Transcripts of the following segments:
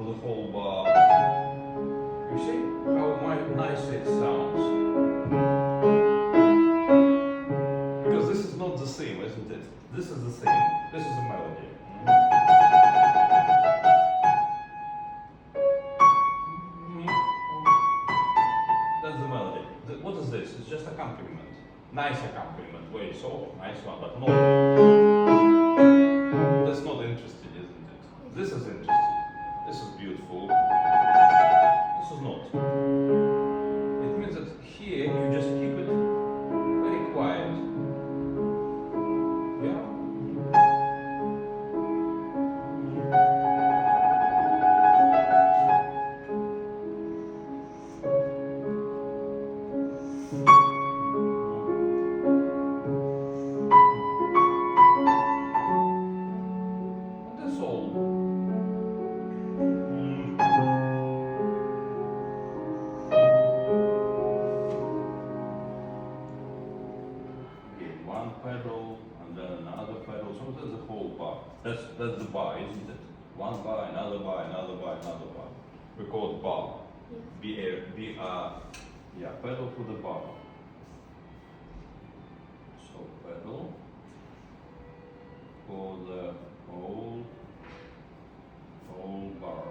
for the whole bar. You see how nice it sounds? Because this is not the same, isn't it? This is the same. This is the melody. That's the melody. What is this? It's just accompaniment. Nice accompaniment. Very soft, nice one, but no. That's not interesting, isn't it? This is interesting. This is beautiful. This is not. It means that here you just keep it very quiet. Yeah? That's all. Again, one pedal and then another pedal. So that's the whole bar. That's the bar, isn't it? One bar, another bar, another bar, another bar. We call it bar. Yeah, pedal to the bar. So pedal for the whole bar.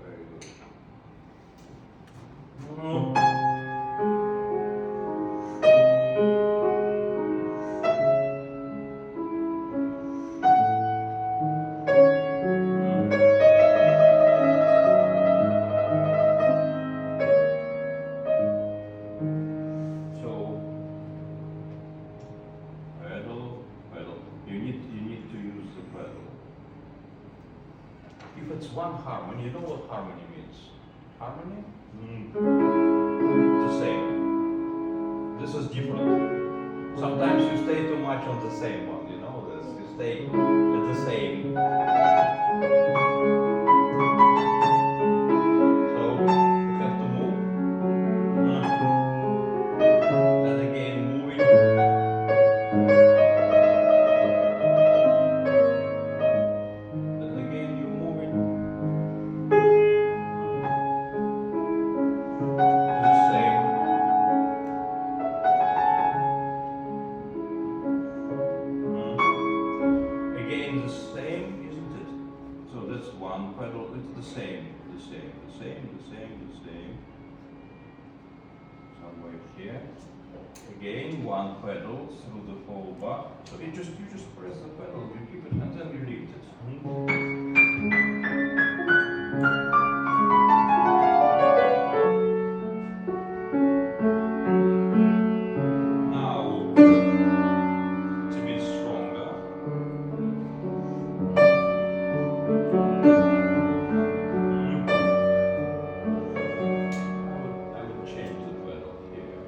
Very good. So pedal. You need to use the pedal. If it's one harmony, you know what harmony means? Harmony? The same. This is different. Sometimes you stay too much on the same one, you know this. You stay at the same. So you have to move. And again moving. And again you moving. The same. Again the same, isn't it? So that's one pedal, it's the same. Somewhere here. Again, one pedal through the whole bar. So you just press the pedal, you keep it and then you lift it. Now it's a bit stronger. I would change the pedal here.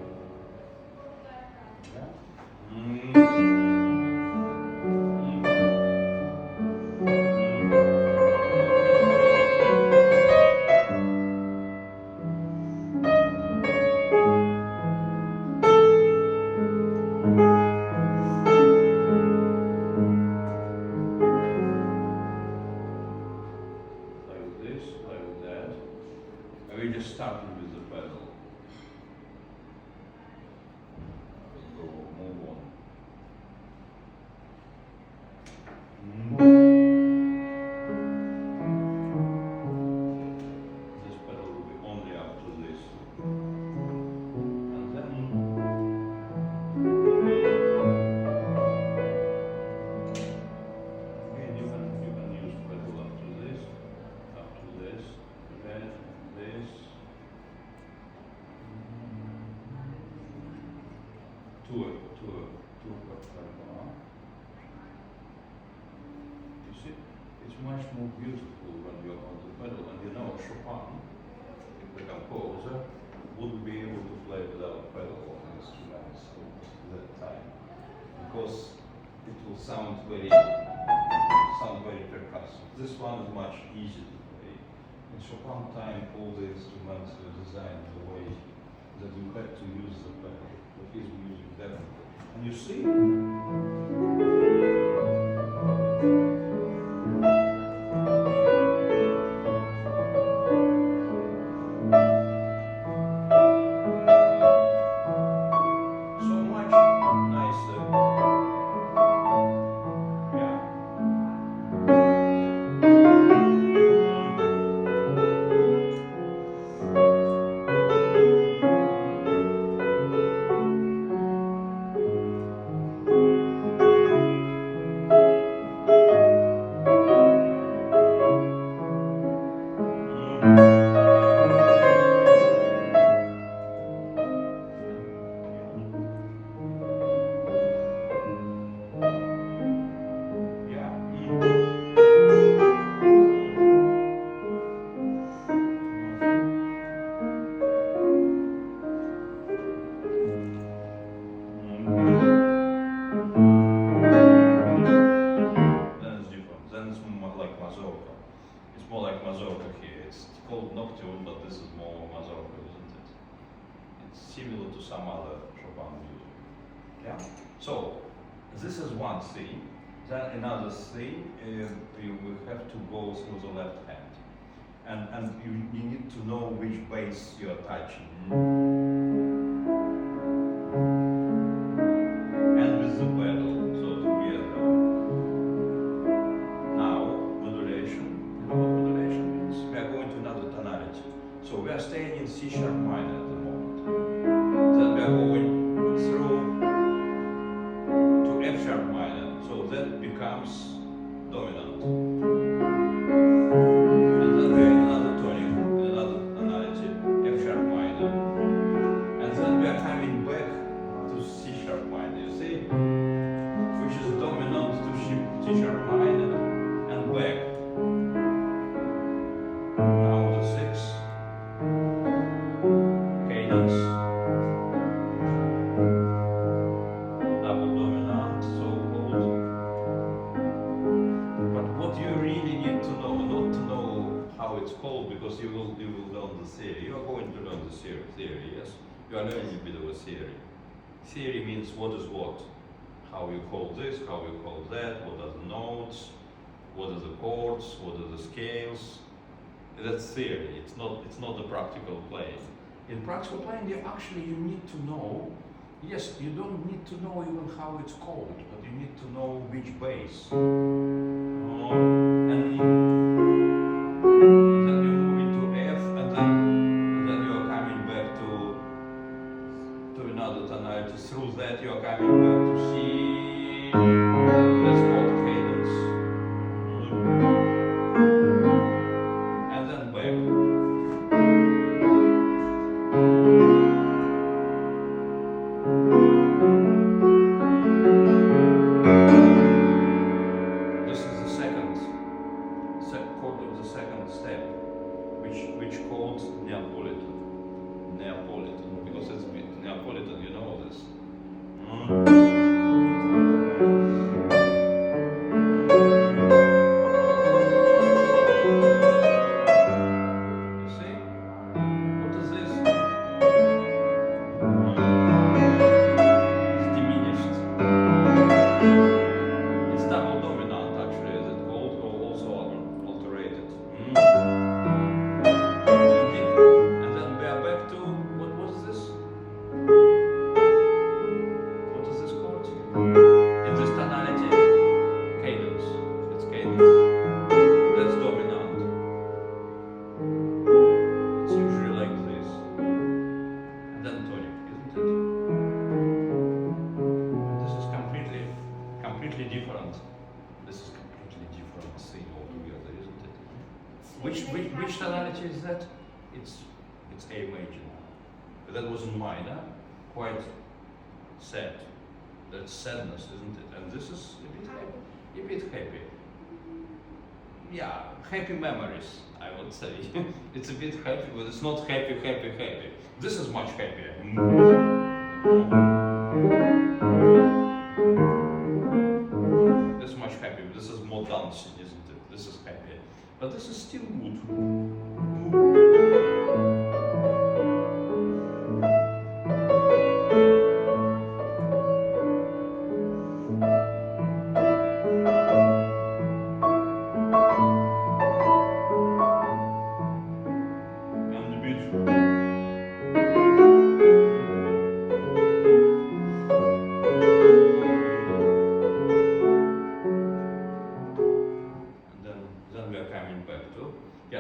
Yeah. Like this, like that. And we just started with the pedal. Go, move on. This pedal will be only up to this. And then again you can use pedal up to this, then this. Two per bar. You see, it's much more beautiful when you're on the pedal, and you know Chopin, the composer, wouldn't be able to play without pedal on instruments at that time, because it will sound very percussive. This one is much easier to play. In Chopin time, all the instruments were designed in a way that you had to use the pedal. But his music definitely. And you see? It's more like mazurka here. It's called Nocturne, but this is more mazurka, isn't it? It's similar to some other Chopin music. Yeah? So, this is one thing. Then another thing, you will have to go through the left hand. And you need to know which bass you are touching. And with the pedal, so together. Now, modulation. You know what modulation means? We are going to another tonality. So we are staying in C sharp minor at the moment. Then we are going through to F sharp minor. So that becomes dominant. Because you will learn the theory. You are going to learn the theory, yes? You are learning a bit of a theory. Theory means what is what. How you call this, how you call that, what are the notes, what are the chords, what are the scales. That's theory. It's not the practical playing. In practical playing, you need to know. Yes, you don't need to know even how it's called, but you need to know which bass. And then you move into F, and then you are coming back to another tonality. Through that, you are coming back to C. That's called cadence. And then back. This is the second chord of the second step, which called Neapolitan, because it's Neapolitan, you know this. You see? What is this? It's diminished. It's double dominant, actually, is it called, or also alterated. And then we are back to, what was this? What is this chord? In this tonality, cadence. It's cadence. That's dominant. It's usually like this. And then tonic, isn't it? This is completely different. This is completely different thing altogether, isn't it? Which tonality is that? It's A major. That was in minor, quite sad. That's sadness, isn't it? And this is a bit happy. Yeah, happy memories, I would say. It's a bit happy, but it's not happy. This is much happier. This is much happier. This is more dancing, isn't it? This is happier. But this is still good.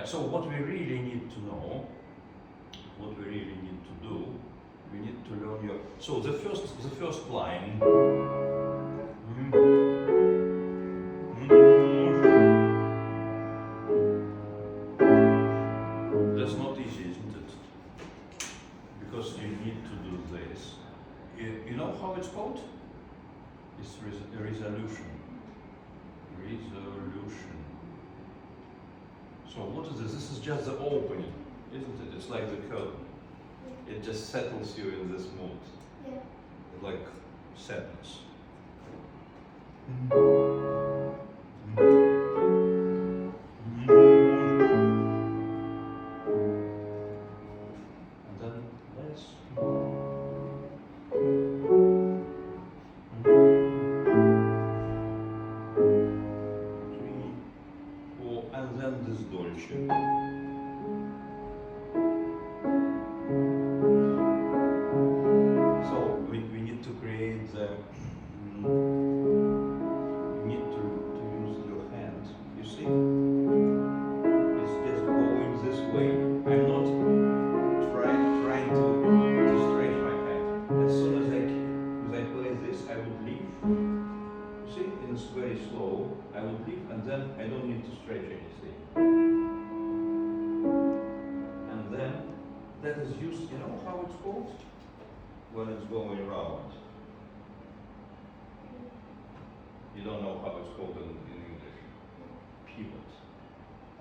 So what we really need to know, what we really need to do, we need to learn your. So the first line. That's not easy, isn't it? Because you need to do this. You know how it's called? It's resolution. Resolution. So what is this? This is just the opening, isn't it? It's like the curtain. It just settles you in this mood. Yeah. Like sadness. and then this dolce. So we need to create the, you need to use your hands, you see? It's just going this way. I'm not trying to stretch my hand. As soon as I play this, I would leave. You see, it's very slow. I would leave and then I don't need to stretch anything. And then that is used, you know how it's called? When it's going around. You don't know how it's called in English. Pivot.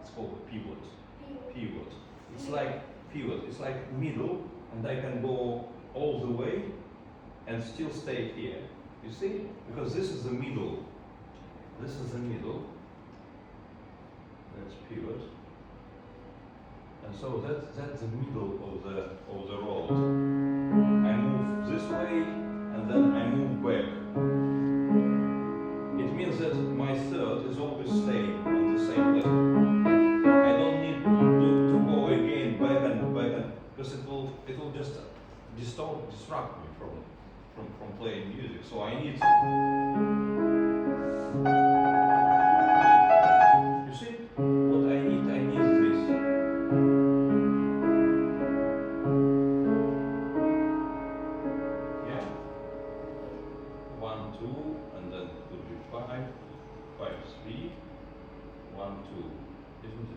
It's called a pivot. Pivot. It's like pivot. It's like middle, and I can go all the way and still stay here. You see? Because this is the middle. This is the middle. That's pivot. And so that's the middle of the road. I move this way and then I move back. It means that my third is always staying on the same level. I don't need to go again back and because it will just distract me from playing music. So I need you see what I need this. Yeah. 1, 2, and then it would be 5, 5, 3, 1, 2, isn't it?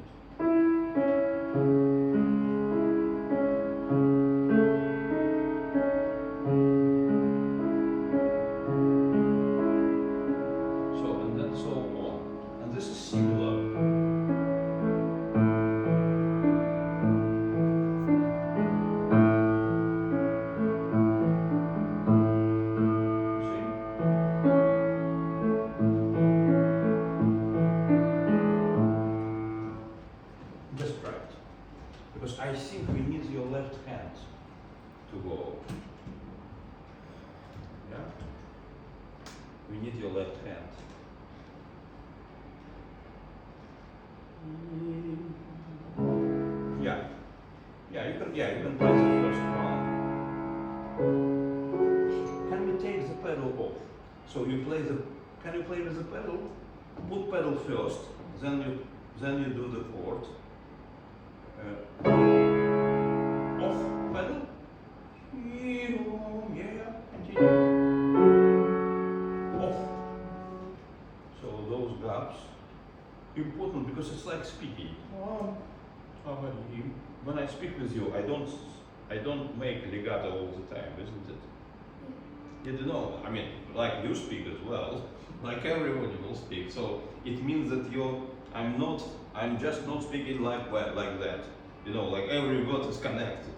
So, and then so on. And this is similar. Just try it. Because I think we need your left hand to go. Yeah? We need your left hand. Yeah. Yeah, you can play the first one. Can we take the pedal off? So you play can you play with the pedal? Put pedal first, then you do the chord. Off pedal. Yeah, continue. Off. So those gaps important because it's like speaking. When I speak with you, I don't make legato all the time, isn't it? You know, I mean, like you speak as well, like everybody will speak. So it means that I'm just not speaking like that. You know, like every word is connected.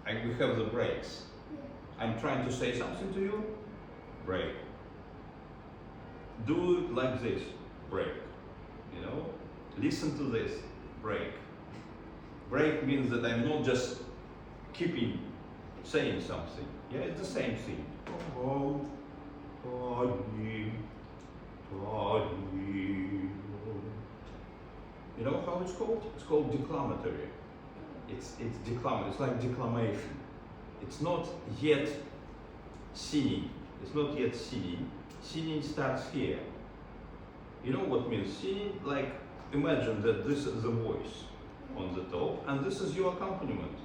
We have the breaks. I'm trying to say something to you, break. Do it like this, break. You know, listen to this, break. Break means that I'm not just keeping saying something. Yeah, it's the same thing. You know how it's called? It's called declamatory. It's declamatory. It's like declamation. It's not yet singing. It's not yet singing. Singing starts here. You know what means singing? Like imagine that this is the voice on the top, and this is your accompaniment.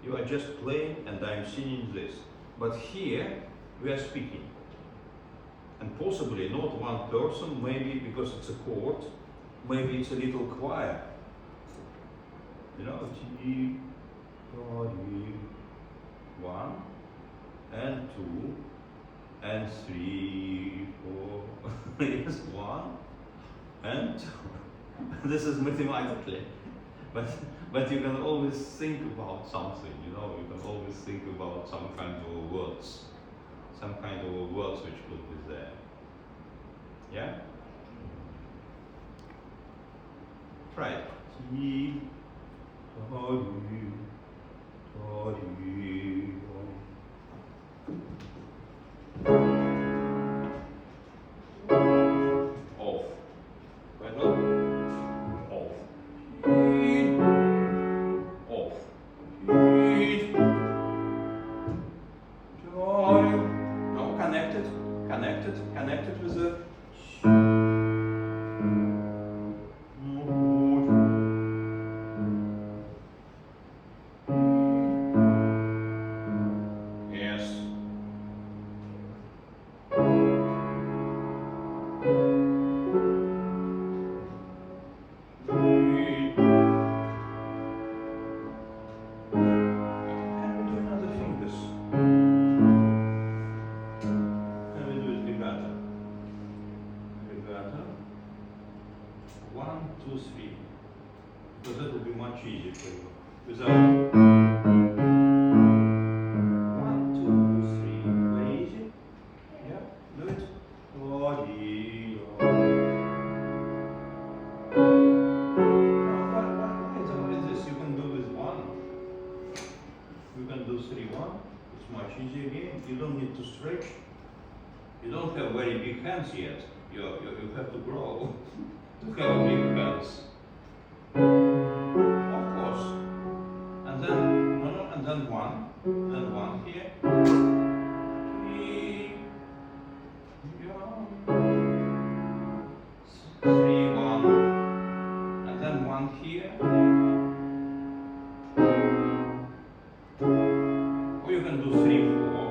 You are just playing, and I'm singing this. But here we are speaking, and possibly not one person. Maybe because it's a chord. Maybe it's a little choir. You know, 1 and 2 and 3, 4. Yes, 1 and 2. This is mathematically, but you can always think about something. You know, you can always think about some kind of words which could be there. Yeah. Try it. Off. Pedal. Off. 1, 2, 3. Because that will be much easier for you. Without 1, 2, 3. Very easy. Yeah, do it. Oh, dee, oh. Why is this? You can do with 1. You can do 3, 1. It's much easier again. You don't need to stretch. You don't have very big hands yet. You have to grow to have big hands. Of course. And then, no, and then 1. Then 1 here. 3, 1. And then 1 here. Or you can do 3, 4.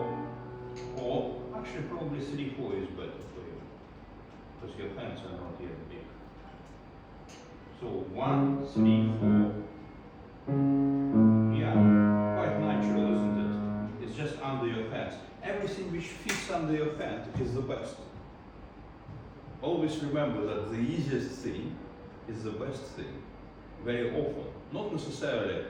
Or actually probably 3, 4 is better for you. Because your hands are not yet big. So 1, 3, 4. Yeah, quite natural, isn't it? It's just under your hands. Everything which fits under your hand is the best. Always remember that the easiest thing is the best thing. Very often. Not necessarily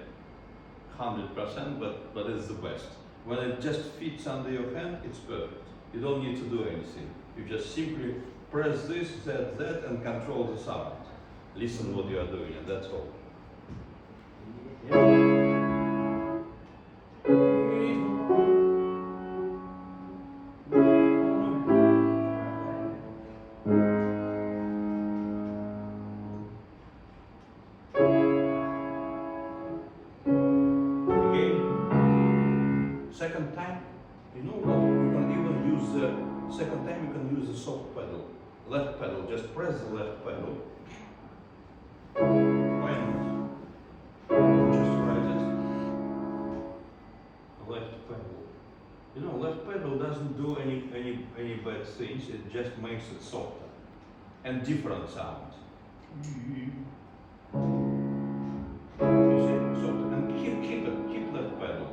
100%, but it's the best. When it just fits under your hand, it's perfect. You don't need to do anything. You just simply press this, that, and control the sound. Listen what you are doing, and that's all. Again, second time, you know what? You can even use the second time. You can use the soft pedal, left pedal. Just press the left pedal. Why not? Just write it. Left pedal. You know, left pedal doesn't do any bad things. It just makes it softer and different sound. You see, softer, and keep left pedal.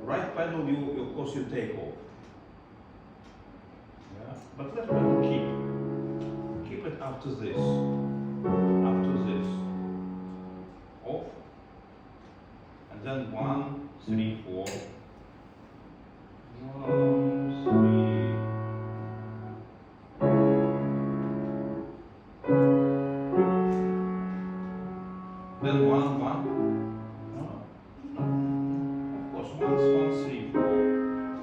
Right pedal, of course you take off. Yeah, but left pedal keep it after this. After this, off, and then 1, 3, 4. 1, 3. Then 1, 1. No. Of course, 1, 3, 4.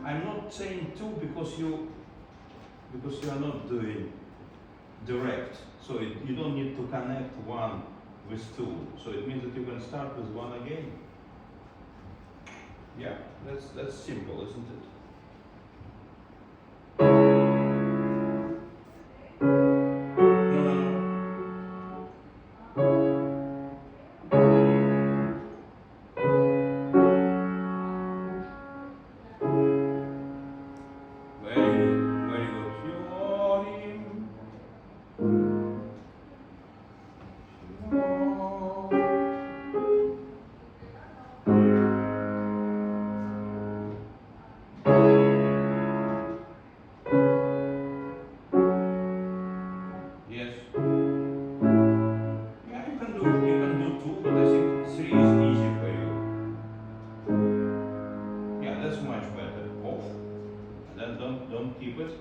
I'm not saying 2 because you are not doing direct. So you don't need to connect 1 with 2. So it means that you can start with 1 again. Yeah, that's simple, isn't it?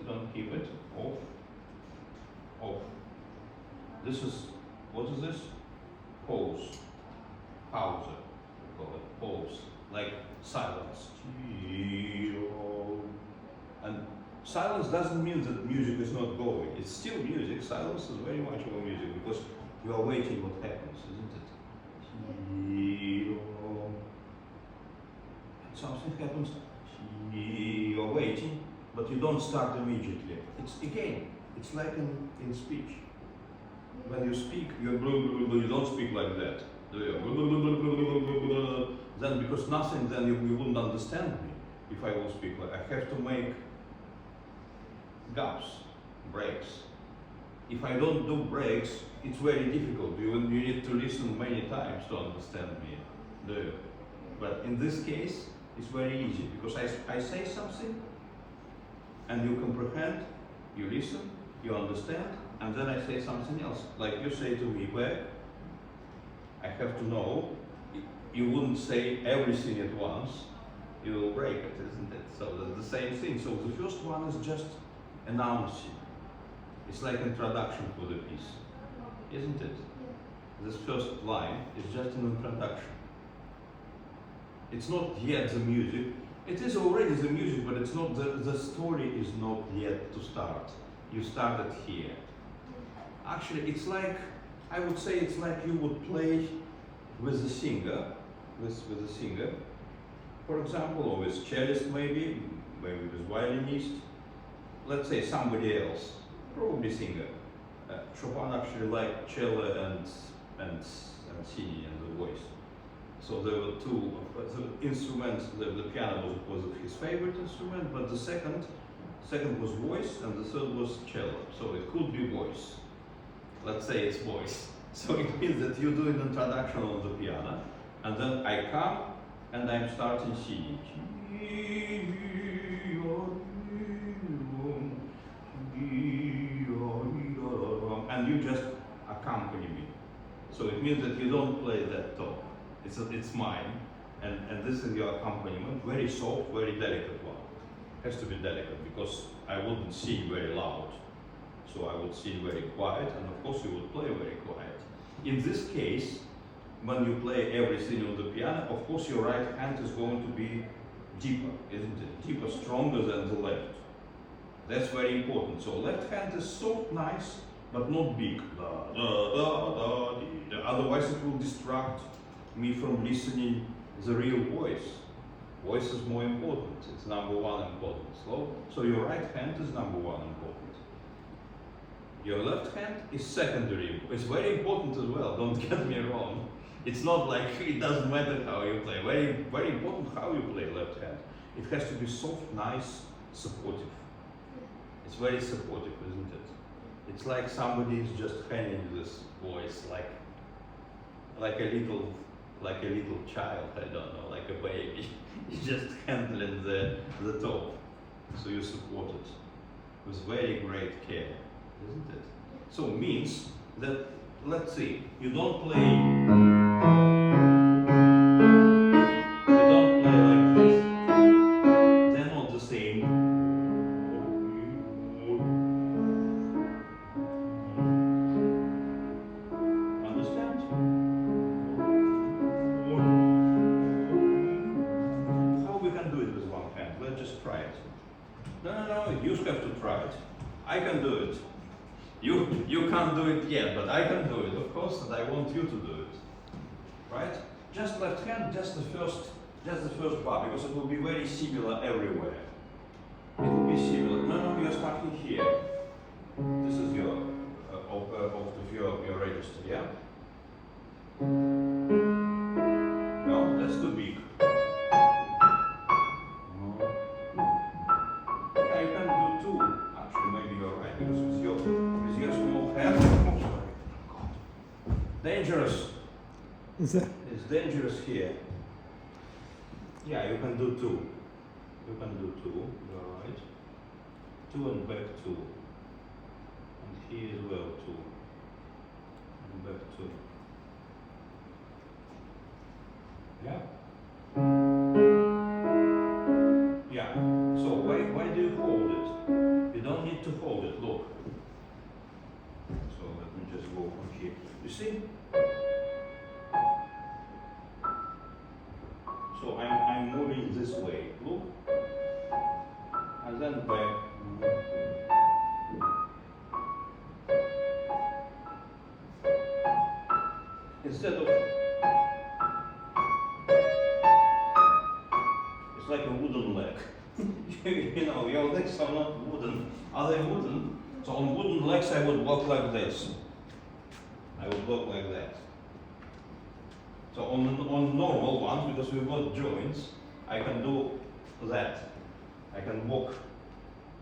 Don't keep it, off, off. This is, what is this? Pause, pause, we call it pause, like silence. And silence doesn't mean that music is not going, it's still music. Silence is very much of a music because you are waiting what happens, isn't it? Something happens, you're waiting, but you don't start immediately. It's like in speech. When you speak, you don't speak like that, do you? Then because nothing, then you wouldn't understand me if I will speak like. I have to make gaps, breaks. If I don't do breaks, it's very difficult. You need to listen many times to understand me, do you? But in this case, it's very easy because I say something, and you comprehend, you listen, you understand, and then I say something else. Like you say to me, back, I have to know. You wouldn't say everything at once. You will break it, isn't it? So that's the same thing. So the first one is just announcing. It's like introduction to the piece, isn't it? This first line is just an introduction. It's not yet the music. It is already the music, but it's not the story is not yet to start. You started here. Actually, it's like, I would say it's like you would play with a singer, with a singer, for example, or with cellist maybe with violinist. Let's say somebody else, probably singer. Chopin actually liked cello and singing and the voice. So there were two instruments. The piano was his favorite instrument, but the second was voice, and the third was cello. So it could be voice. Let's say it's voice. So it means that you do an introduction on the piano, and then I come and I'm starting singing. And you just accompany me. So it means that you don't play that tone. It's mine, and this is your accompaniment. Very soft, very delicate one. Has to be delicate because I wouldn't sing very loud. So I would sing very quiet, and of course you would play very quiet. In this case, when you play everything on the piano, of course your right hand is going to be deeper, isn't it? Deeper, stronger than the left. That's very important. So left hand is soft, nice, but not big. Da, da, da, da, dee, da. Otherwise it will distract me from listening the real voice. Voice is more important. It's number one important. So your right hand is number one important. Your left hand is secondary. It's very important as well, don't get me wrong. It's not like it doesn't matter how you play. Very, very important how you play left hand. It has to be soft, nice, supportive. It's very supportive, isn't it? It's like somebody is just handing this voice like a little child, I don't know, like a baby. He's just handling the top. So you support it with very great care, isn't it? So it means that, let's see, you don't play like this. They're not the same. Understand? How we can do it with one hand? Let's just try it. No, you have to try it. I can do it. You can't do it yet, but I can do it, of course, and I want you to do it. Right? Just left hand, just the first bar, because it will be very similar everywhere. It will be similar. No, you're starting here. This is your your register, yeah? No, that's too big. Yeah, you can do two. Actually, maybe you're right, because with your small hand. Oh, sorry. Dangerous. Is that? It's dangerous here. Yeah, you can do two. You can do two. You're right. Two and back two. And here as well two. And back two. Yeah. Yeah. So why do you hold it? You don't need to hold it. Look. So let me just go from here. You see? So I'm moving this way. Look. And then back. Instead of, it's like a wooden leg. You know, your legs are not wooden. Are they wooden? So on wooden legs I would walk like this. I would walk like that. So on normal ones, because we've got joints, I can do that. I can walk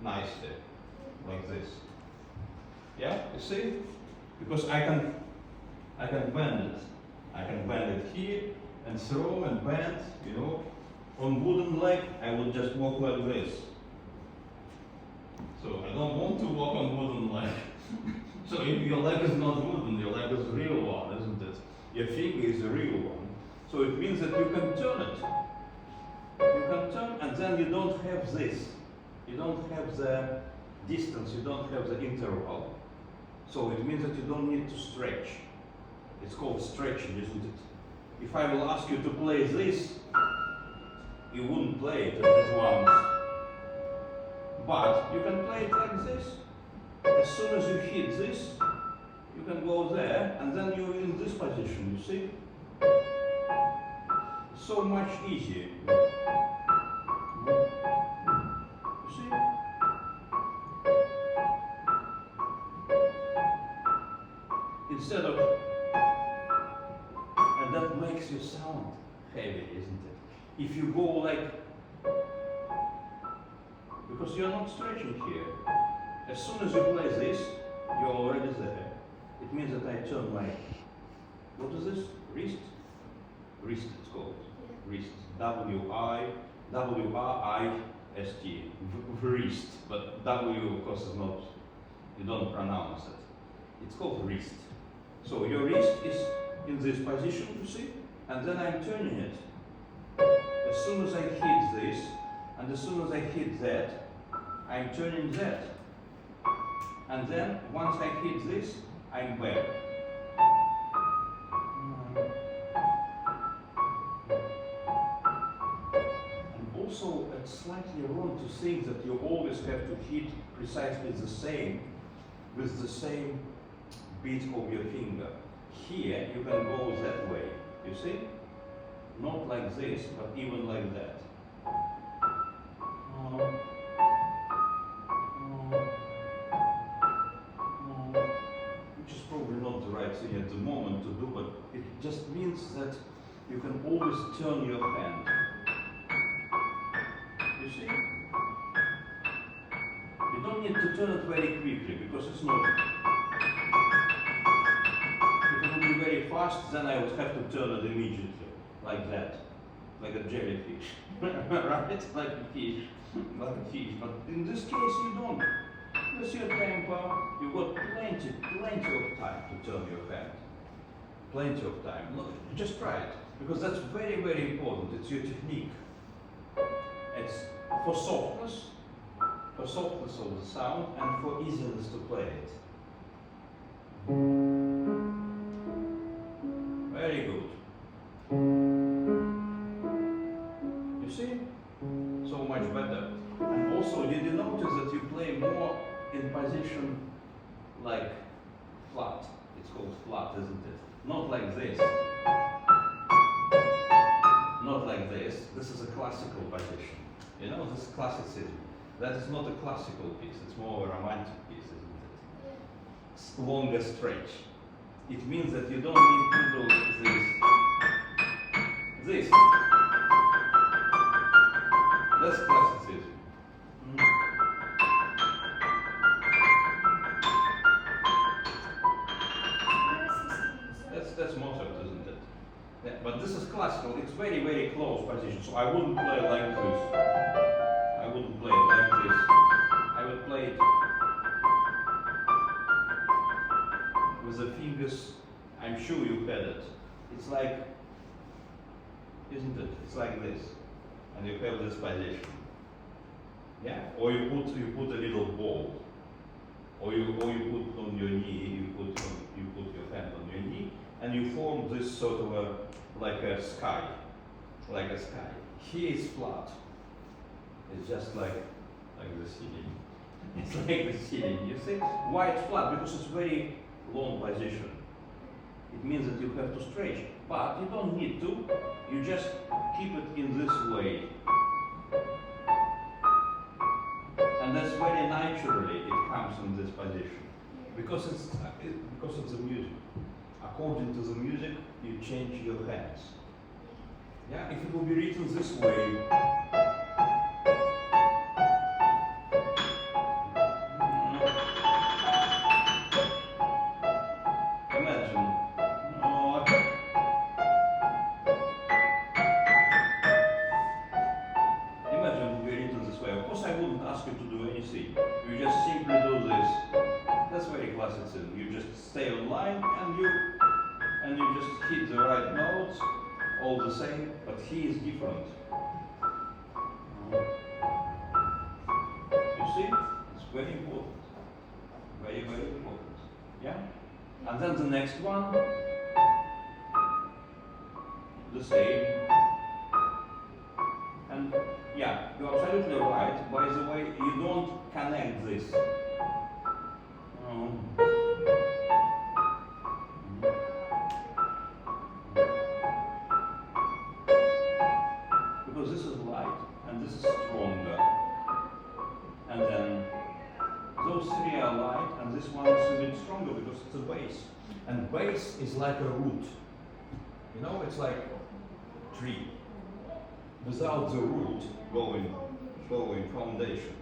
nicely, like this. Yeah, you see? Because I can bend it. I can bend it here and throw and bend, you know. On wooden leg, I would just walk like this. So I don't want to walk on wooden leg. So your leg is not wooden, your leg is a real one, isn't it? Your finger is a real one. So it means that you can turn it. You can turn, and then you don't have this. You don't have the distance, you don't have the interval. So it means that you don't need to stretch. It's called stretching, isn't it? If I will ask you to play this, you wouldn't play it at once. But you can play it like this. As soon as you hit this, you can go there, and then you're in this position, you see? So much easier. You see? Instead of, and that makes you sound heavy, isn't it? If you go like, because you're not stretching here. As soon as you play this, you're already there. It means that I turn my, what is this? Wrist? Wrist it's called. Wrist. W-R-I-S-T. Wrist. But W of course is not, you don't pronounce it. It's called wrist. So your wrist is in this position, you see? And then I'm turning it. As soon as I hit this, and as soon as I hit that, I'm turning that. And then, once I hit this, I'm back. And also, it's slightly wrong to think that you always have to hit precisely the same, with the same beat of your finger. Here, you can go that way, you see? Not like this, but even like that. Which is probably not the right thing at the moment to do, but it just means that you can always turn your hand. You see? You don't need to turn it very quickly, because it's not. If it would be very fast, then I would have to turn it immediately, like that, like a jellyfish, right? Like a fish, like a fish. But in this case, you don't. With your tempo, you've got plenty of time to turn your hand. Plenty of time. Look, just try it, because that's very, very important. It's your technique. It's for softness of the sound, and for easiness to play it. Very good. You see? So much better. And also, did you notice that you play more in position like flat? It's called flat, isn't it? Not like this. Not like this. This is a classical position. You know, this is classicism. That is not a classical piece. It's more of a romantic piece, isn't it? It's longer stretch. It means that you don't need to do this. This. That's classicism. That's Mozart, isn't it? Yeah, but this is classical. It's very, very close position. So I wouldn't play like this. I wouldn't play it like this. I would play it with the fingers. I'm sure you had it. It's like, isn't it? It's like this, and you have this position. Yeah. Or you put a little ball. Or you put on your knee. You put your hand on your knee. And you form this sort of like a sky. Here is flat. It's just like the ceiling. It's like the ceiling, you see? Why it's flat? Because it's very long position. It means that you have to stretch. But you don't need to. You just keep it in this way. And that's very naturally it comes in this position. Because it's the music. According to the music, you change your hands. Yeah, if it will be written this way, imagine. Imagine it will be written this way. Of course, I wouldn't ask you to do anything. You just simply do this. That's very classicism. you just hit the right notes, all the same, but he is different. You see? It's very important. Very, very important. Yeah? And then the next one, the same. And yeah, you're absolutely right. By the way, you don't connect this. Because this is light and this is stronger. And then those three are light and this one is a bit stronger because it's a bass. And bass is like a root. You know, it's like a tree. Without the root going foundation.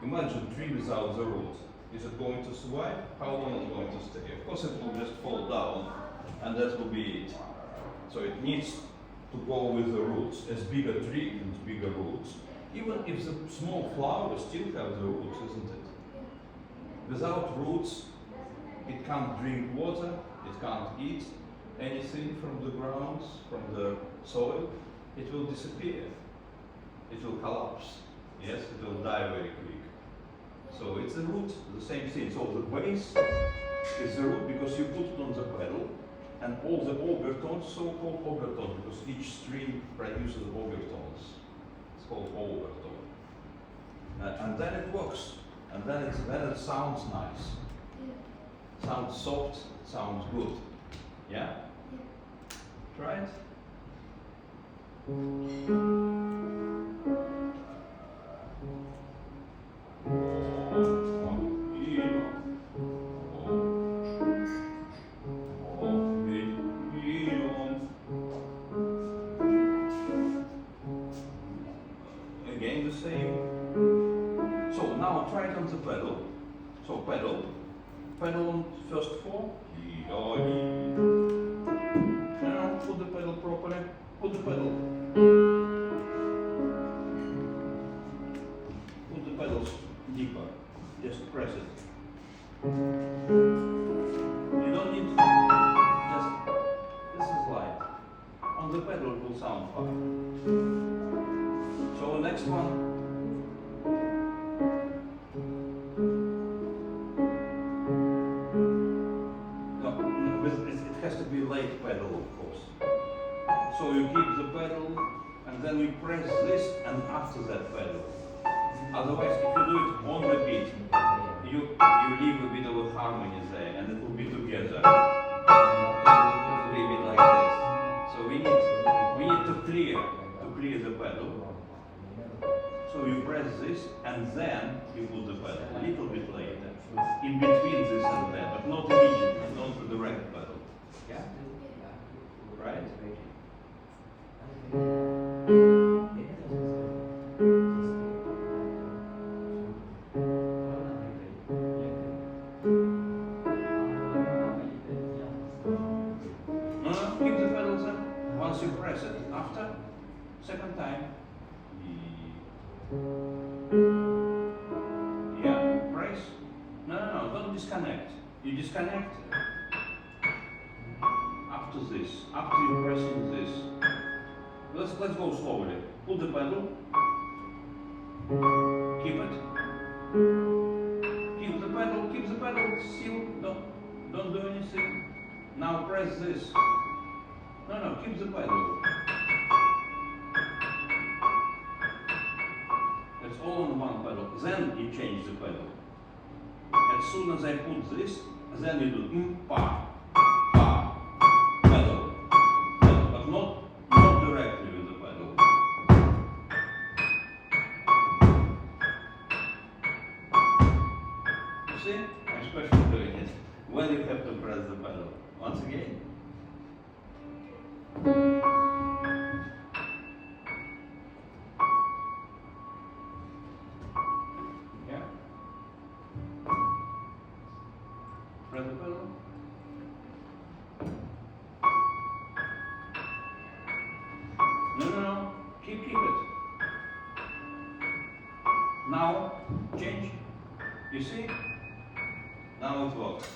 Imagine tree without the root. Is it going to survive? How long is it going to stay? Of course it will just fall down and that will be it. So it needs to go with the roots. As bigger tree needs bigger roots. Even if the small flower still have the roots, isn't it? Without roots, it can't drink water, it can't eat anything from the grounds, from the soil. It will disappear. It will collapse. Yes, it will die very quick. So it's the root, the same thing. So the base is the root because you put it on the pedal, and all the overtones, so-called overtones, because each string produces overtones. It's called overtone. And then it works. And then it sounds nice. Sounds soft, sounds good. Yeah? Try it. Again the same. So now try it on the pedal. So pedal on first four. Now put the pedal properly. Put the pedal. Put the pedals deeper. Just press it. You don't need to just, this is light. On the pedal it will sound fine. So next one. It has to be late pedal, of course. So you keep the pedal and then you press this and after that pedal. Otherwise, if you do it on the beat, you leave a bit of a harmony there and it will be together. It will be a bit like this. So we need to clear the pedal. So you press this and then you put the pedal a little bit later. In between this and that, but not immediately, not the direct pedal. Yeah? Right? Keep the pedals in. Once you press it, after, second time. Yeah, press. No, don't disconnect. You disconnect after this, after you pressing this. Let's go slowly. Put the pedal. Keep it. Keep the pedal still. Don't do anything. Now press this. No, keep the pedal. It's all on one pedal. Then you change the pedal. As soon as I put this, then you do pa, pedal, but not directly with the pedal. You see? I'm especially doing it when you have to press the pedal. Once again. Yeah. Press the pedal. No. Keep it. Now change. You see? Now it works.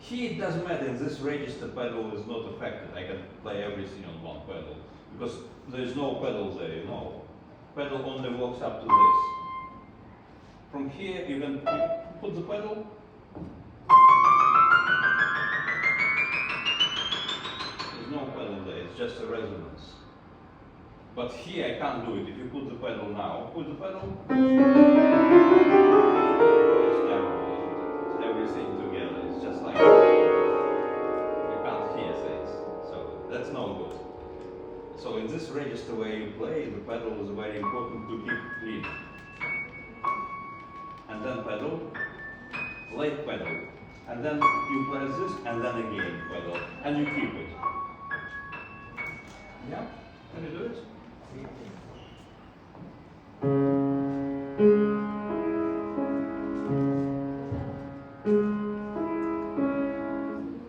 Here it doesn't matter, this register pedal is not affected. I can play everything on one pedal because there is no pedal there, you know. Pedal only works up to this. From here you can put the pedal. There's no pedal there, it's just a resonance. But here I can't do it. If you put the pedal now, put the pedal. It's terrible. It's everything together. It's just like you can't hear things. So that's no good. So in this register where you play, the pedal is very important to keep clean. And then pedal, late pedal. And then you press this, and then again pedal. And you keep it. Yeah? Can you do it?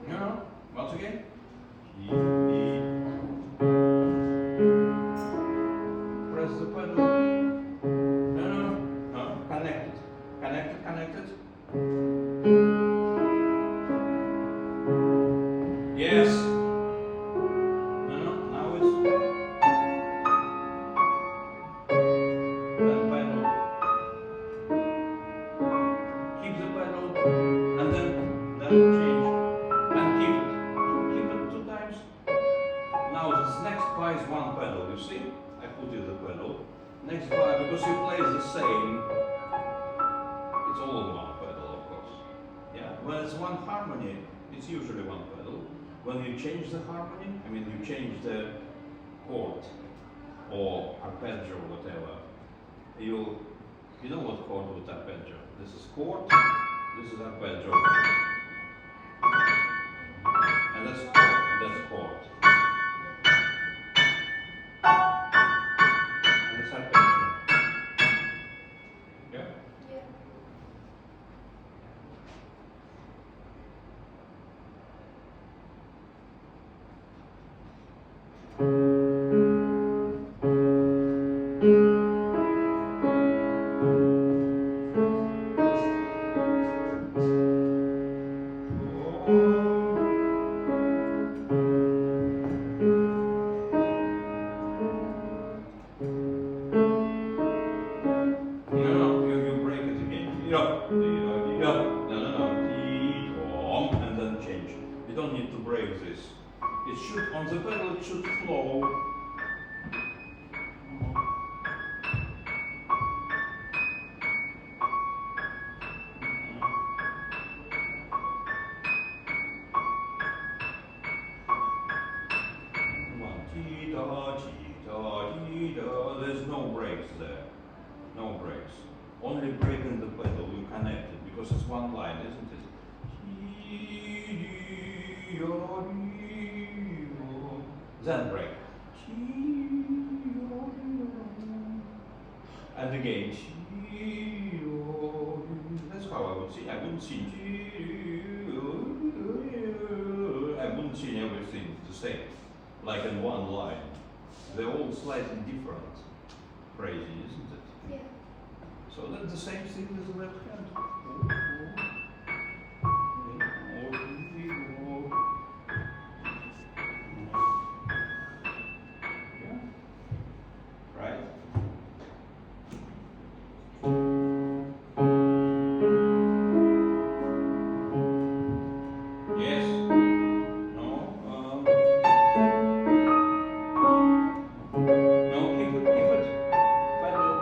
No, once again. Press the pedal. No. Connected. Connected. Yes. No. Now it's. Then pedal. Keep the pedal, and then change, and keep it. Keep it 2 times. Now this next bar is 1 pedal. You see? I put in the pedal. Next bar, because you play the same. It's all on 1 pedal, of course. Yeah. When it's 1 harmony, it's usually 1 pedal. When you change the harmony, I mean you change the chord or arpeggio or whatever, you know what chord with arpeggio? This is chord, this is arpeggio, and that's chord. And that's arpeggio. Yeah? Yeah. No, you break it again. No, and then change. You don't need to break this. It should, on the pedal, it should flow. There's no breaks there. No breaks. Only break in the pedal, you connect it, because it's 1 line, isn't it? Then break. And again. That's how I would sing. I wouldn't sing. I wouldn't sing everything the same, like in 1 line. They're all slightly different. Crazy, isn't it? Yeah. So that's the same thing with the left hand. Yeah. Right? Yes. No. No, keep it. Pedal.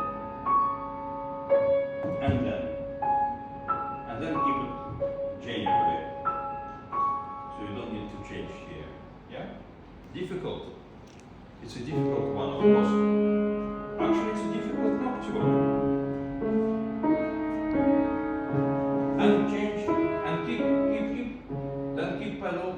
And then keep it generally. So you don't need to change here. Yeah? Difficult. It's a difficult one, of course. Actually, it's a difficult nocturne. And change, and keep. Then keep pedal.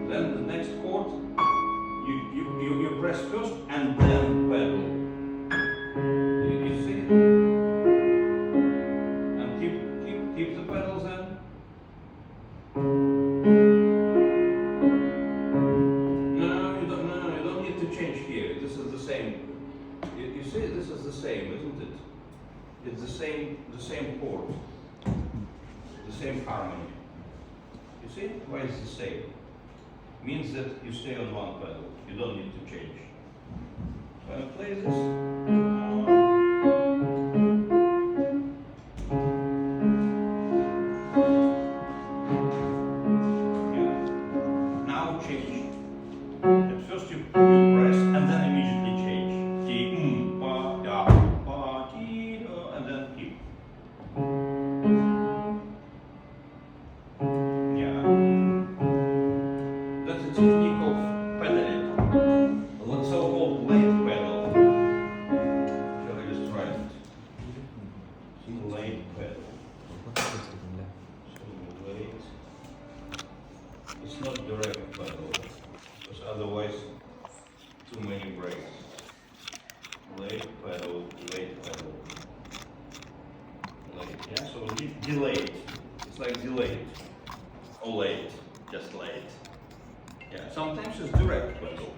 Then the next chord, you press first and then pedal. You see? And keep the pedals in. No, you don't need to change here. This is the same. You same harmony. You see why it's the same? Means that you stay on one pedal. You don't need to change. When I play this, yeah. Now change. At first you press and then immediately change. Ti, pa, da, pa, ti, do, and then keep. Yeah. That's the technique of pedaling. What's so-called late pedal. Shall I just try it? Late pedal. So late. It's not direct pedal, because otherwise too many breaks. Late pedal, late pedal. Late, yeah, so delayed. It's like delayed. Or late, just late. Yeah, sometimes it's direct pedal,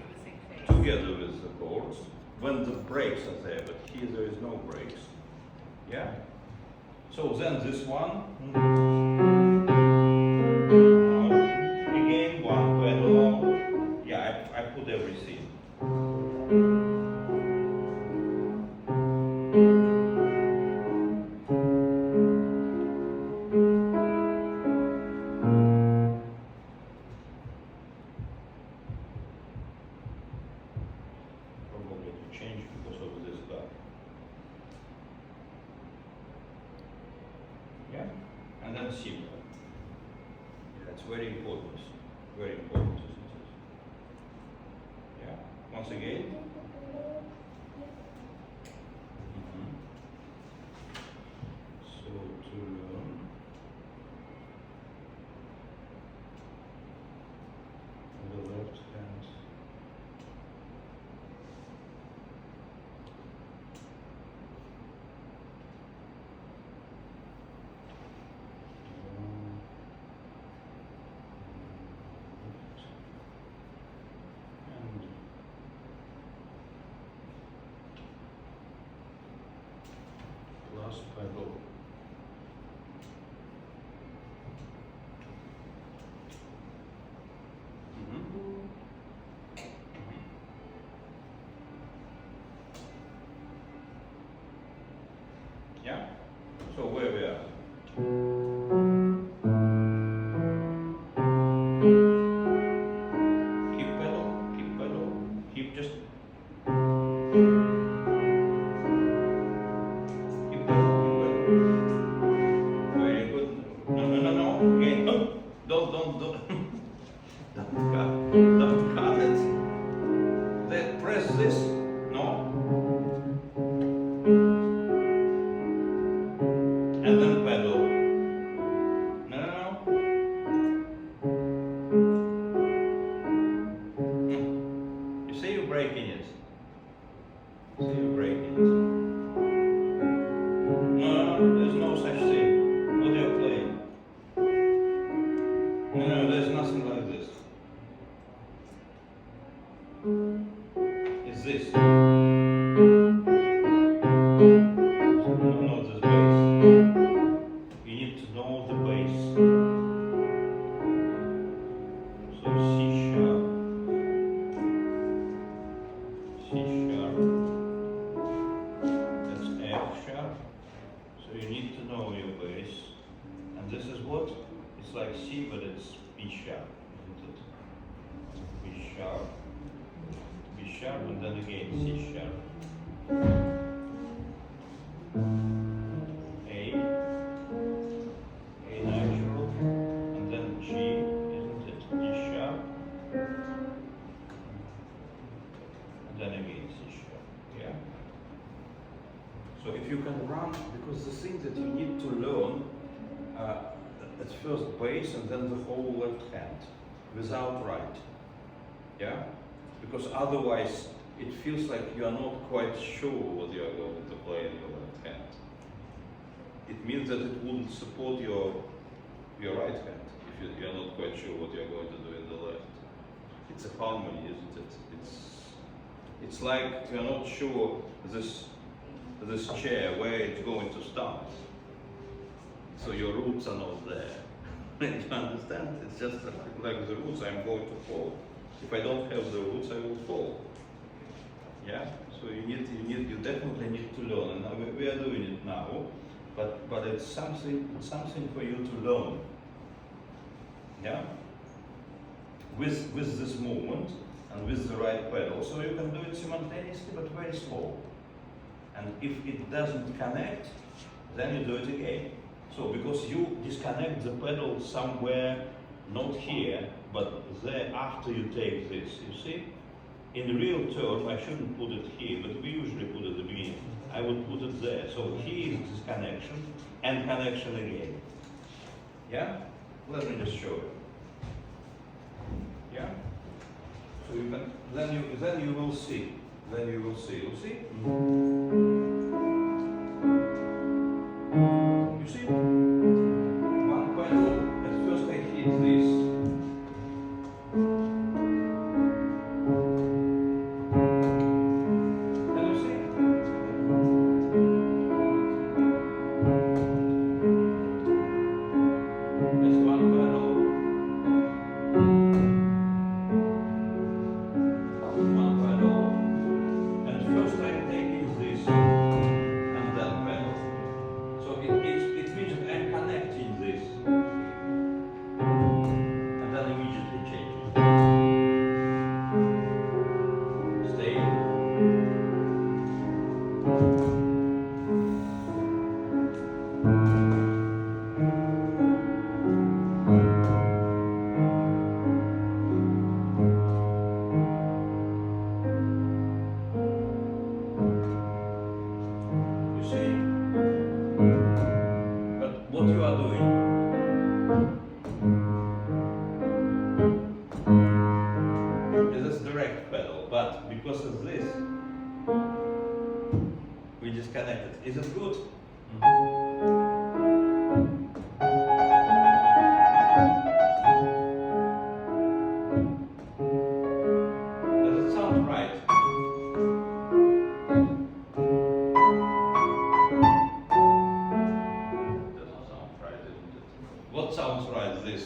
together with the chords, when the breaks are there, but here there is no breaks. Yeah? So then this one, again one pedal, yeah, I put everything. Probably to change because of this guy. Yeah, and then C. Yeah, it's very important. Very important, isn't it? Yeah. Once again. So to on the left hand. Last pedal. Yeah? So where we are? Keep pedal, keep just very good. No. Again. Oh, don't. Don't cut it. Then press this. No. And then pedal. No. You see you're breaking it. No, there's no such thing. What are you playing? No, there's nothing like this. It's this. No, this bass. You need to know the bass. So C sharp. That's F sharp. So you need to know your bass. And this is what? It's like C, but it's B sharp, isn't it? B sharp, and then again C sharp. A natural, and then G, isn't it? G sharp, and then again C sharp. Yeah. So if you can run, because the thing that you need to learn at first bass and then the whole left hand without right. Yeah? Because otherwise it feels like you are not quite sure what you are going to play in your left hand. It means that it wouldn't support your right hand if you are not quite sure what you are going to do in the left. It's a harmony, isn't it? It's like you are not sure this chair where it's going to start. So your roots are not there. You understand? It's just like the roots, I'm going to fall. If I don't have the roots, I will fall. Yeah? So you definitely need to learn. And now we are doing it now, but it's something for you to learn. Yeah? With this movement and with the right pedal. So you can do it simultaneously, but very slow. And if it doesn't connect, then you do it again. So because you disconnect the pedal somewhere, not here, but there after you take this, you see? In real term, I shouldn't put it here, but we usually put it at the beginning. I would put it there. So here is this connection, and connection again. Yeah? Let me just show you. Yeah? So you can, then you will see. Then you will see. You see? You see? One pedal. At first I hit this. Because of this, we disconnected. Is it good? Does it sound right? Doesn't sound right, isn't it? What sounds right? This.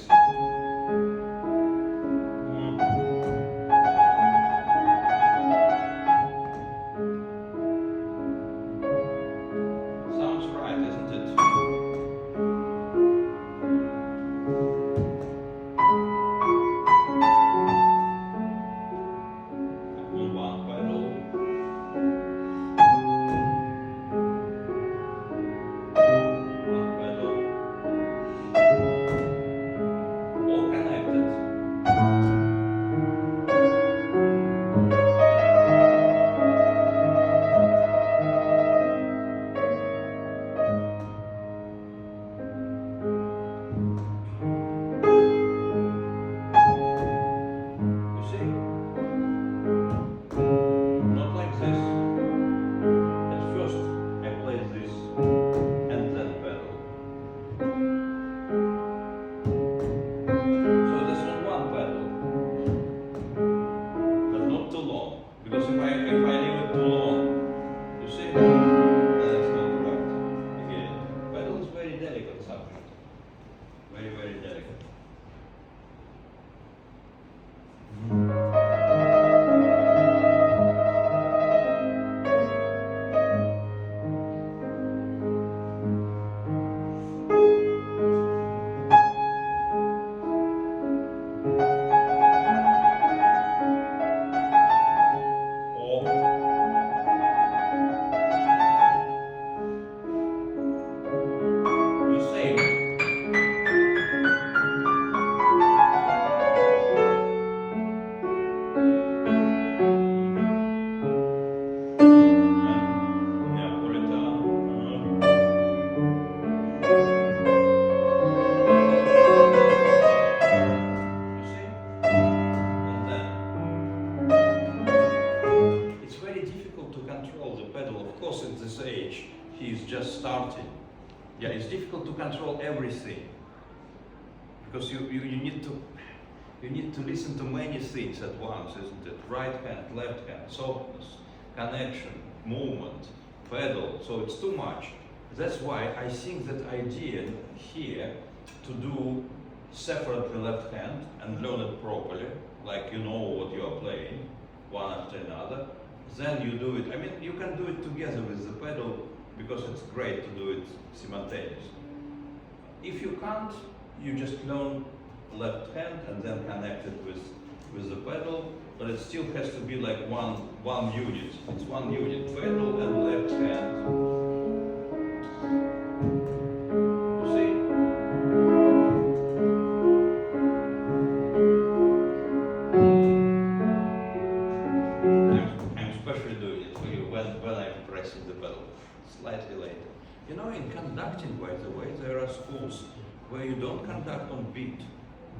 Yeah, it's difficult to control everything because you need to listen to many things at once, isn't it? Right hand, left hand, softness, connection, movement, pedal. So it's too much. That's why I think that idea here to do separately left hand and learn it properly, like you know what you are playing, one after another. Then you do it. I mean, you can do it together with the pedal because it's great to do it simultaneously. If you can't, you just learn left hand and then connect it with the pedal, but it still has to be like one unit. It's one unit, pedal and left hand. You see? I'm especially doing it for you when I'm pressing the pedal slightly later. You know, in conducting, by the way, there are schools where you don't conduct on beat.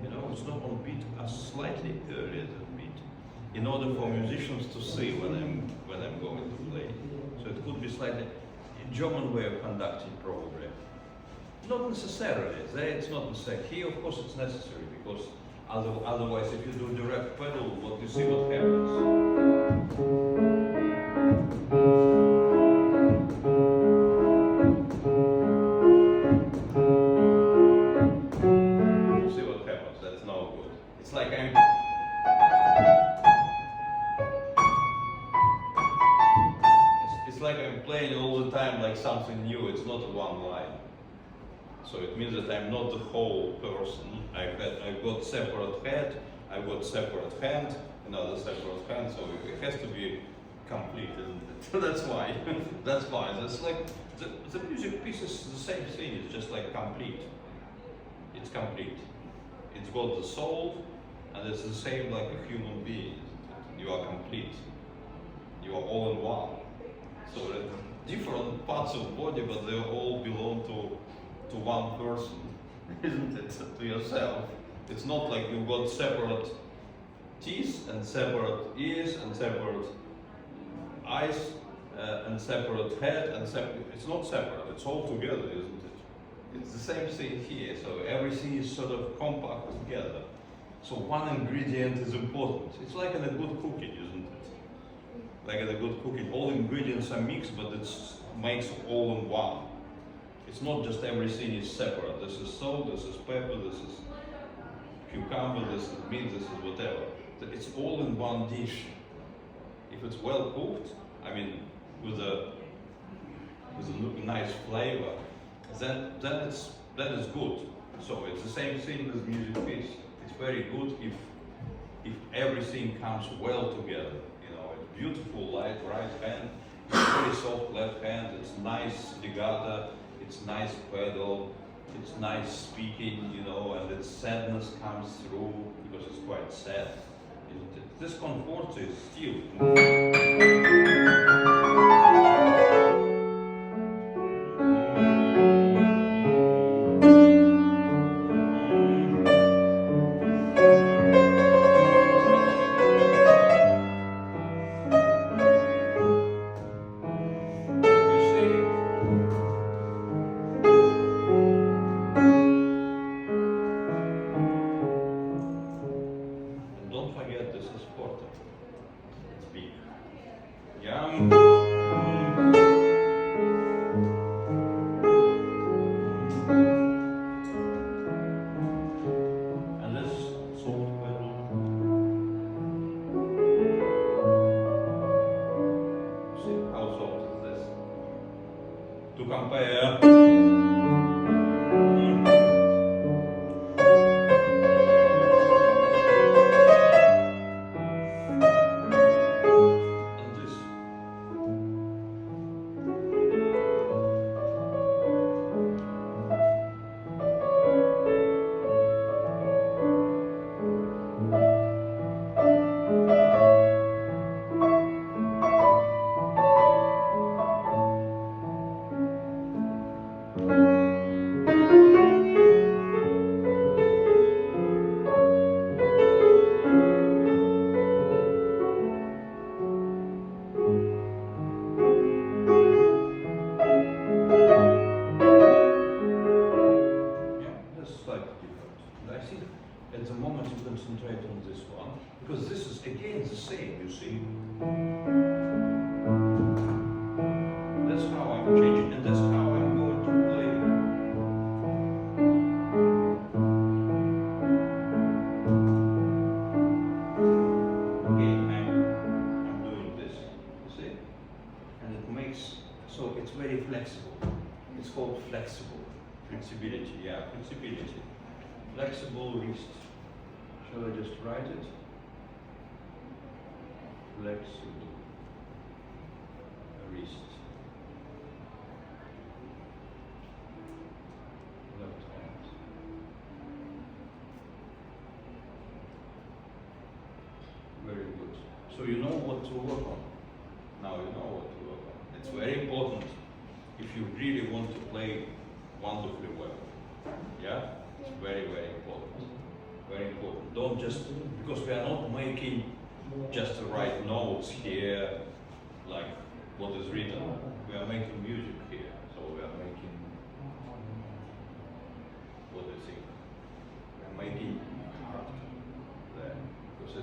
You know, it's not on beat, slightly earlier than beat, in order for musicians to see when I'm going to play. So it could be slightly German way of conducting, probably. Not necessarily. There it's not necessary. Here, of course, it's necessary because otherwise, if you do direct pedal, what you see what happens. Like it's like I'm playing all the time like something new. It's not one line. So it means that I'm not the whole person. I've got separate head, I've got separate hand, another separate hand. So it has to be complete, isn't it? That's why. That's fine. That's like the music piece is the same thing. It's just like complete. It's complete. It's got the soul. And it's the same like a human being. You are complete. You are all in one. So different parts of the body, but they all belong to one person, isn't it? To yourself. It's not like you've got separate teeth and separate ears and separate eyes and separate head and separate. It's not separate. It's all together, isn't it? It's the same thing here. So everything is sort of compact together. So one ingredient is important. It's like in a good cooking, isn't it? Like in a good cooking, all ingredients are mixed, but it makes all in one. It's not just everything is separate. This is salt, this is pepper, this is cucumber, this is meat, this is whatever. It's all in one dish. If it's well cooked, I mean, with a nice flavor, then that is good. So it's the same thing with music piece. It's very good if everything comes well together. You know, it's beautiful light right hand, it's very soft left hand, it's nice legato, it's nice pedal, it's nice speaking, you know, and its sadness comes through because it's quite sad, isn't it? This comfort is still. That's how I'm changing, and that's how I'm going Flexible wrist. Shall I just write it? Flexible wrist. Left hand. Very good. So you know what to work on. Now you know what to work on. It's very important if you really want to play wonderfully well. Yeah? It's very, very important. Very important. Don't just, because we are not making just the right notes here, like what is written. We are making music here. So we are making, what do you think? We are making character there. Because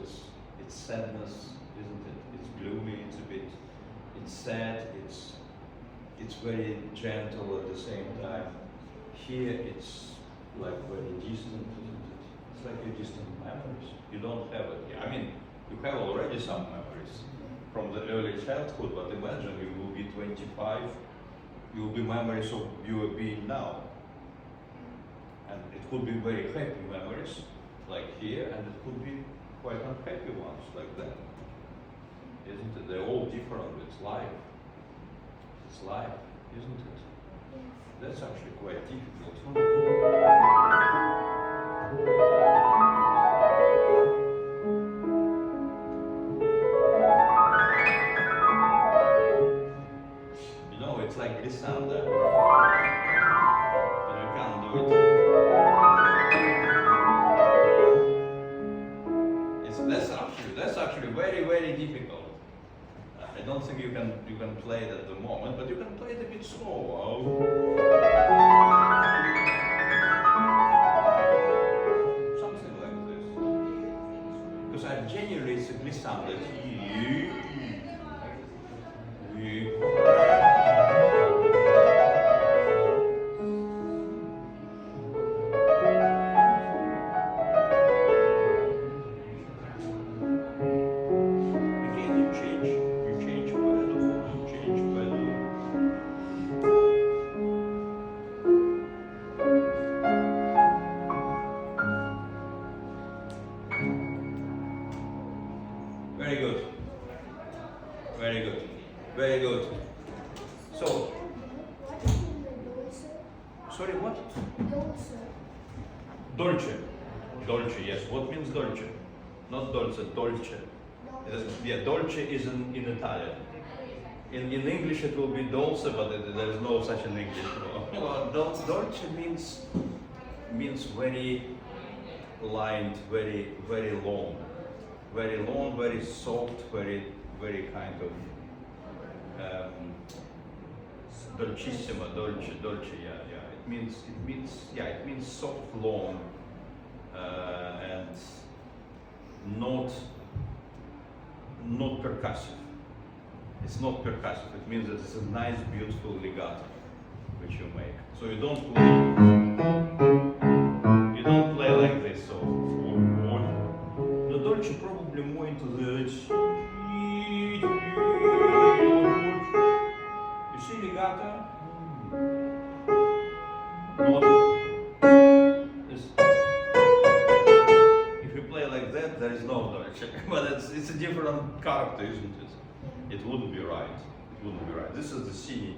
it's sadness, isn't it? It's gloomy, it's a bit, it's sad, it's very gentle at the same time. Here it's like very distant, isn't it? It's like a distant memories. You don't have it. I mean, you have already some memories from the early childhood, but imagine you will be 25, you will be memories of your being now. And it could be very happy memories, like here, and it could be quite unhappy ones, like that. Isn't it? They're all different. It's life. It's life, isn't it? That's actually quite difficult. You know, it's like glissando, but you can't do it. That's actually very, very difficult. I don't think you can play it at the moment, but you can play it a bit slower. Something like this. Because I genuinely it's a glissando. Very good. Very good. Very good. So, sorry, what? Dolce. Dolce, yes. What means dolce? Not dolce, dolce. Yeah, dolce is in Italian. In English it will be dolce, but there is no such in English. Well, dolce means very lined, very long. Very long, very soft, very kind of dolcissima, dolce, yeah. It means soft, long, and not percussive. It's not percussive. It means that it's a nice, beautiful legato which you make. So you don't play like this. So the dolce probably more into the. You see legato? If you play like that, there is no dolce. But it's a different character, isn't it? It wouldn't be right. It wouldn't be right. This is the scene.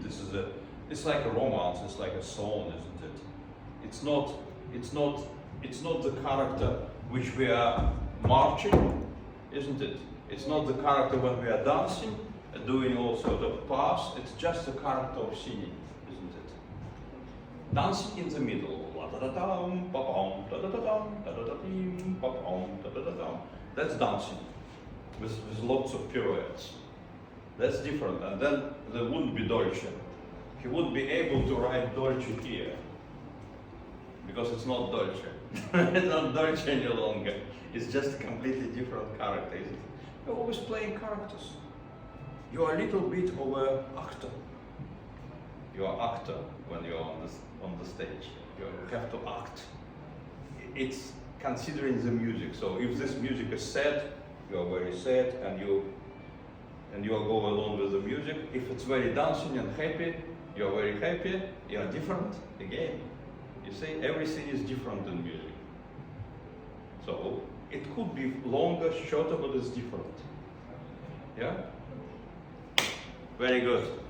It's like a romance. It's like a song, isn't it? It's not the character which we are marching, isn't it? It's not the character when we are dancing, doing all sort of paths. It's just the character of singing, isn't it? Dancing in the middle. That's dancing with lots of pirouettes. That's different. And then there wouldn't be dolce. He wouldn't be able to write dolce here because it's not dolce. It's not dolce any longer. It's just a completely different character, isn't it? You're always playing characters. You are a little bit of an actor. You are actor when you're on the stage. You have to act. It's considering the music. So if this music is sad, you are very sad, and you go along with the music. If it's very dancing and happy, you are very happy. You are different again. You see, everything is different in music. So it could be longer, shorter, but it's different. Yeah? Very good.